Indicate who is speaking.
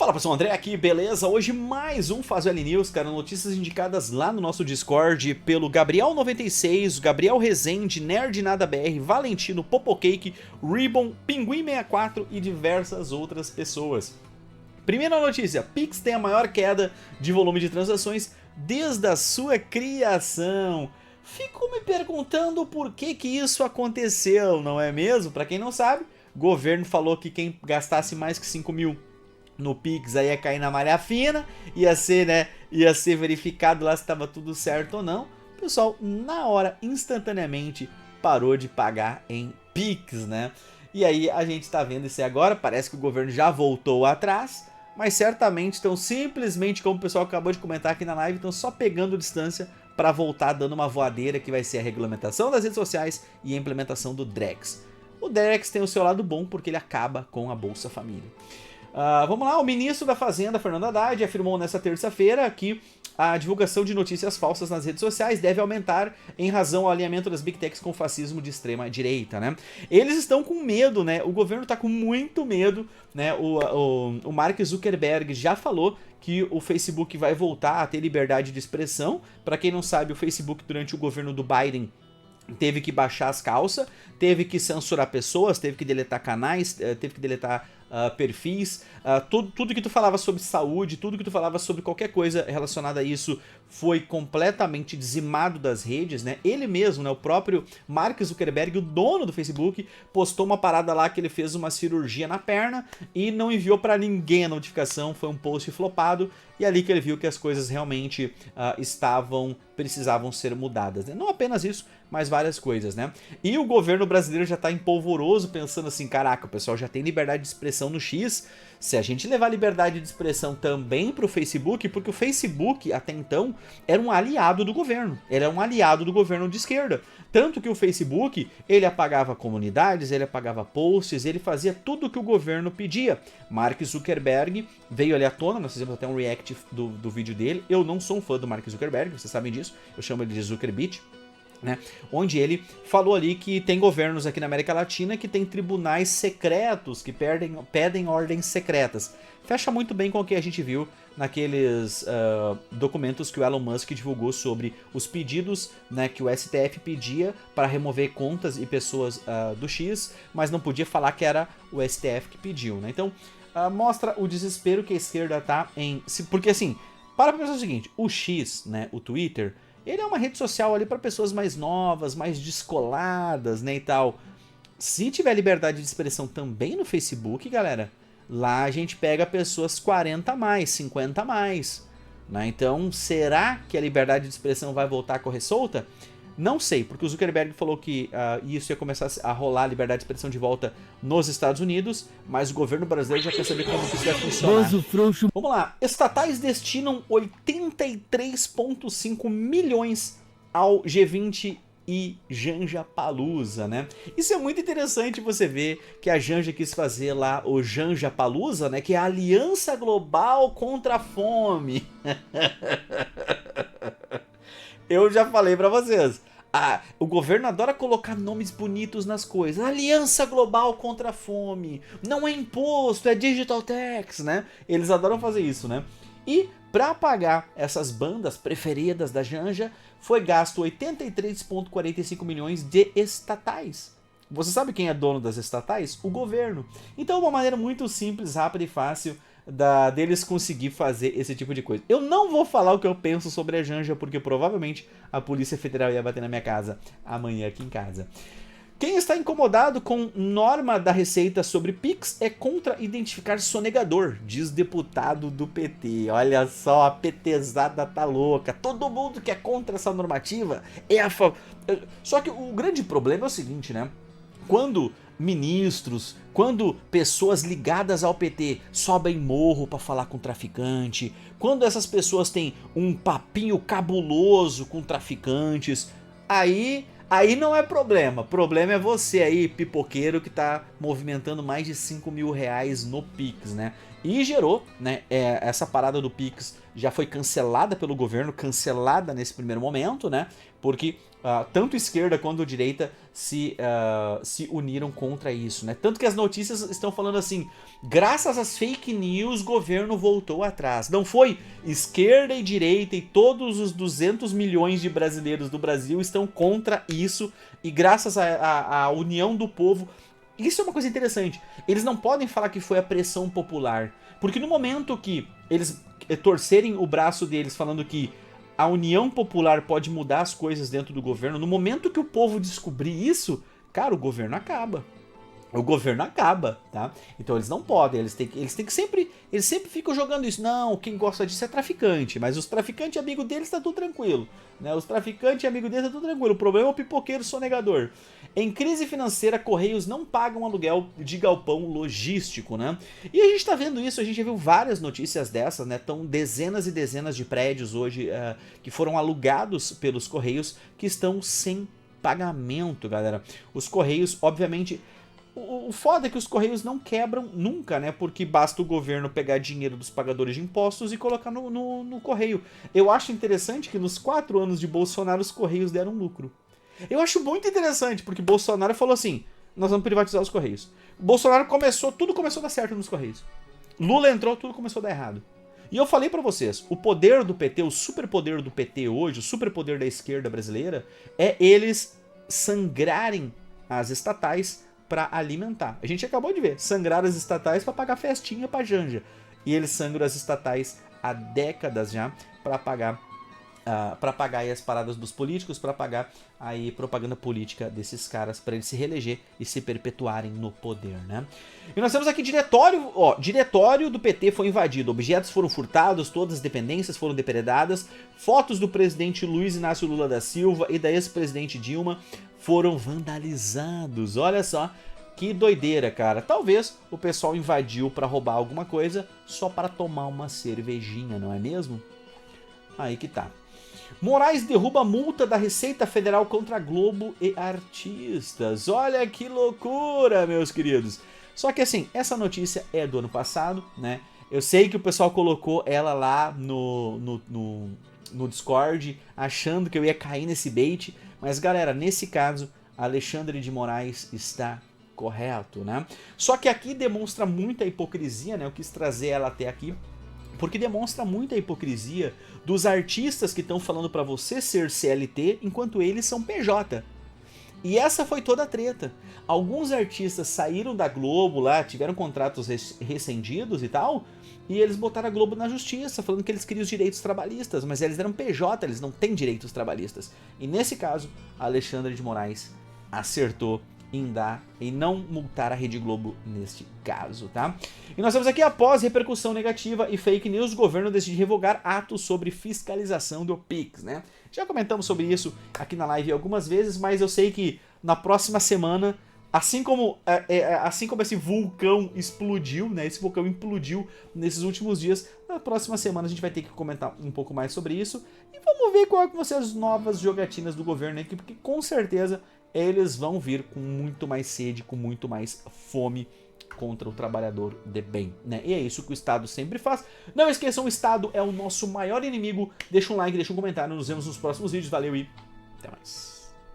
Speaker 1: Fala pessoal, André aqui, beleza? Hoje mais um Fazio News, cara, notícias indicadas lá no nosso Discord pelo Gabriel96, Gabriel Rezende, Nerd Nada BR, Valentino, Popocake, Ribbon, Pinguim64 e diversas outras pessoas. Primeira notícia, Pix tem a maior queda de volume de transações desde a sua criação. Fico me perguntando por que isso aconteceu, não é mesmo? Pra quem não sabe, o governo falou que quem gastasse mais que 5 mil no Pix aí ia cair na malha fina, ia ser verificado lá se estava tudo certo ou não. O pessoal, na hora, instantaneamente, parou de pagar em Pix, né? E aí a gente tá vendo isso aí agora, parece que o governo já voltou atrás, mas certamente estão simplesmente, como o pessoal acabou de comentar aqui na live, estão só pegando distância para voltar dando uma voadeira que vai ser a regulamentação das redes sociais e a implementação do Drex. O Drex tem o seu lado bom porque ele acaba com a Bolsa Família. Vamos lá, o ministro da Fazenda, Fernando Haddad, afirmou nesta terça-feira que a divulgação de notícias falsas nas redes sociais deve aumentar em razão ao alinhamento das Big Techs com o fascismo de extrema direita, né? Eles estão com medo, né? O governo está com muito medo, né? O Mark Zuckerberg já falou que o Facebook vai voltar a ter liberdade de expressão. Para quem não sabe, o Facebook durante o governo do Biden teve que baixar as calças, teve que censurar pessoas, teve que deletar canais, teve que deletar perfis, tudo que tu falava sobre saúde, tudo que tu falava sobre qualquer coisa relacionada a isso foi completamente dizimado das redes, né? Ele mesmo, né, o próprio Mark Zuckerberg, o dono do Facebook, postou uma parada lá que ele fez uma cirurgia na perna e não enviou pra ninguém a notificação, foi um post flopado, e ali que ele viu que as coisas realmente precisavam ser mudadas, né? Não apenas isso, mas várias coisas, né? E o governo brasileiro já tá empolvoroso, pensando assim, caraca, o pessoal já tem liberdade de expressão no X, se a gente levar liberdade de expressão também pro Facebook, porque o Facebook, até então, era um aliado do governo, ele é um aliado do governo de esquerda, tanto que o Facebook, ele apagava comunidades, ele apagava posts, ele fazia tudo o que o governo pedia. Mark Zuckerberg veio ali à tona, nós fizemos até um react do vídeo dele, eu não sou um fã do Mark Zuckerberg, vocês sabem disso, eu chamo ele de Zuckerbeat, né? Onde ele falou ali que tem governos aqui na América Latina que tem tribunais secretos que pedem ordens secretas. Fecha muito bem com o que a gente viu naqueles documentos que o Elon Musk divulgou sobre os pedidos, né, que o STF pedia para remover contas e pessoas do X, mas não podia falar que era o STF que pediu, né? Então mostra o desespero que a esquerda tá em... Porque assim, para pensar o seguinte, o X, né, o Twitter, ele é uma rede social ali para pessoas mais novas, mais descoladas, né, e tal. Se tiver liberdade de expressão também no Facebook, galera, lá a gente pega pessoas 40 a mais, 50 a mais, né? Então, será que a liberdade de expressão vai voltar a correr solta? Não sei, porque o Zuckerberg falou que isso ia começar a rolar a liberdade de expressão de volta nos Estados Unidos, mas o governo brasileiro já quer saber como isso vai funcionar. Vamos lá, estatais destinam 83,5 milhões ao G20 e Janja Palusa, né? Isso é muito interessante você ver que a Janja quis fazer lá o Janja Palusa, né? Que é a Aliança Global contra a Fome. Eu já falei pra vocês, o governo adora colocar nomes bonitos nas coisas. Aliança Global contra a Fome, não é imposto, é digital tax, né? Eles adoram fazer isso, né? E para pagar essas bandas preferidas da Janja, foi gasto 83,45 milhões de estatais. Você sabe quem é dono das estatais? O governo. Então é uma maneira muito simples, rápida e fácil deles conseguir fazer esse tipo de coisa. Eu não vou falar o que eu penso sobre a Janja, porque provavelmente a Polícia Federal ia bater na minha casa amanhã aqui em casa. Quem está incomodado com norma da Receita sobre Pix é contra identificar sonegador, diz deputado do PT. Olha só, a PTzada tá louca. Todo mundo que é contra essa normativa é a favor. Só que o grande problema é o seguinte, né? Quando ministros, quando pessoas ligadas ao PT sobem morro para falar com traficante, quando essas pessoas têm um papinho cabuloso com traficantes, aí não é problema. Problema é você aí, pipoqueiro, que tá movimentando mais de 5 mil reais no Pix, né? E gerou, né, essa parada do Pix já foi cancelada pelo governo, cancelada nesse primeiro momento, né, porque tanto esquerda quanto direita se uniram contra isso, né, tanto que as notícias estão falando assim, graças às fake news, o governo voltou atrás. Não foi esquerda e direita e todos os 200 milhões de brasileiros do Brasil estão contra isso, e graças à união do povo. Isso é uma coisa interessante. Eles não podem falar que foi a pressão popular. Porque no momento que eles torcerem o braço deles falando que a união popular pode mudar as coisas dentro do governo, no momento que o povo descobrir isso, cara, o governo acaba. O governo acaba, tá? Então eles não podem, eles têm que sempre, eles sempre ficam jogando isso. Não, quem gosta disso é traficante, mas os traficantes amigos deles tá tudo tranquilo, né? Os traficantes amigos deles tá tudo tranquilo. O problema é o pipoqueiro sonegador. Em crise financeira, Correios não pagam aluguel de galpão logístico, né? E a gente tá vendo isso, a gente já viu várias notícias dessas, né? Estão dezenas e dezenas de prédios hoje que foram alugados pelos Correios que estão sem pagamento, galera. Os Correios, obviamente... O foda é que os Correios não quebram nunca, né? Porque basta o governo pegar dinheiro dos pagadores de impostos e colocar no Correio. Eu acho interessante que nos 4 anos de Bolsonaro os Correios deram lucro. Eu acho muito interessante, porque Bolsonaro falou assim, nós vamos privatizar os Correios. Bolsonaro tudo começou a dar certo nos Correios. Lula entrou, tudo começou a dar errado. E eu falei pra vocês, o poder do PT, o superpoder do PT hoje, o superpoder da esquerda brasileira, é eles sangrarem as estatais para alimentar. A gente acabou de ver, sangrar as estatais para pagar festinha pra Janja. E eles sangram as estatais há décadas já para pagar aí as paradas dos políticos, para pagar aí propaganda política desses caras, para eles se reeleger e se perpetuarem no poder, né? E nós temos aqui diretório, ó, diretório do PT foi invadido, objetos foram furtados, todas as dependências foram depredadas, fotos do presidente Luiz Inácio Lula da Silva e da ex-presidente Dilma foram vandalizados. Olha só que doideira, cara. Talvez o pessoal invadiu para roubar alguma coisa só para tomar uma cervejinha, não é mesmo? Aí que tá. Moraes derruba a multa da Receita Federal contra Globo e artistas. Olha que loucura, meus queridos. Só que assim, essa notícia é do ano passado, né? Eu sei que o pessoal colocou ela lá no Discord, achando que eu ia cair nesse bait. Mas galera, nesse caso, Alexandre de Moraes está correto, né? Só que aqui demonstra muita hipocrisia, né? Eu quis trazer ela até aqui, porque demonstra muita hipocrisia dos artistas que estão falando pra você ser CLT, enquanto eles são PJ. E essa foi toda a treta. Alguns artistas saíram da Globo lá, tiveram contratos rescindidos e tal, e eles botaram a Globo na justiça, falando que eles queriam os direitos trabalhistas, mas eles eram PJ, eles não têm direitos trabalhistas. E nesse caso, Alexandre de Moraes acertou em dar e não multar a Rede Globo neste caso, tá? E nós temos aqui, após repercussão negativa e fake news, o governo decide revogar atos sobre fiscalização do Pix, né? Já comentamos sobre isso aqui na live algumas vezes, mas eu sei que na próxima semana, assim como esse vulcão explodiu, né? Esse vulcão implodiu nesses últimos dias, na próxima semana a gente vai ter que comentar um pouco mais sobre isso e vamos ver qual vão ser as novas jogatinas do governo aqui, porque com certeza eles vão vir com muito mais sede, com muito mais fome contra o trabalhador de bem, né? E é isso que o Estado sempre faz. Não esqueçam, o Estado é o nosso maior inimigo. Deixa um like, deixa um comentário. Nos vemos nos próximos vídeos. Valeu e até mais.